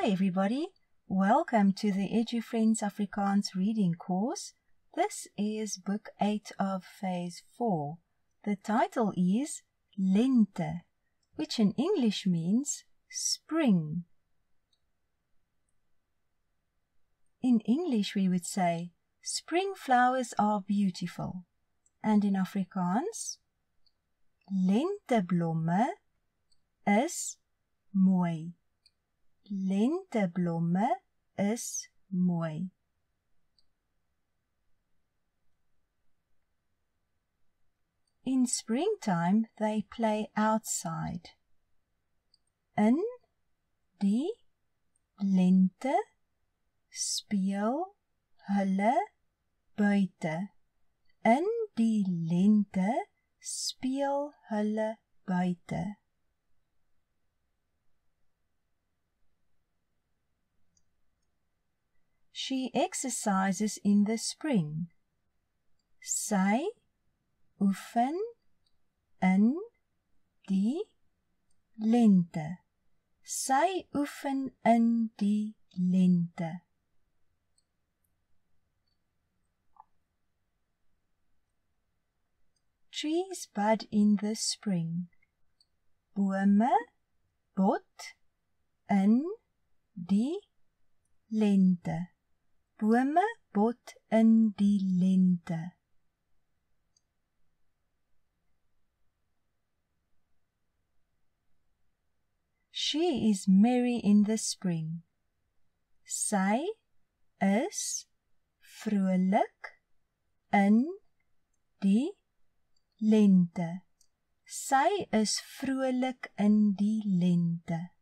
Hi everybody, welcome to the EduFriends Afrikaans reading course. This is book 8 of phase 4. The title is Lente, which in English means spring. In English we would say, spring flowers are beautiful. And in Afrikaans, lenteblomme is mooi. Lenteblomme is mooi. In springtime they play outside. In die lente speel hulle buite. In die lente speel hulle buite. She exercises in the spring. Sy oefen in die lente. Sy oefen in die lente. Trees bud in the spring. Bome bot in die lente. Bome bot in die lente. She is merry in the spring. Sy is vrolik in die lente. Sy is vrolik in die lente.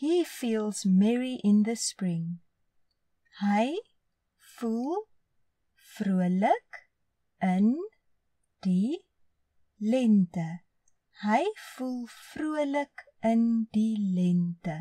He feels merry in the spring. Hy voel vrolik in die lente. Hy voel vrolik in die lente.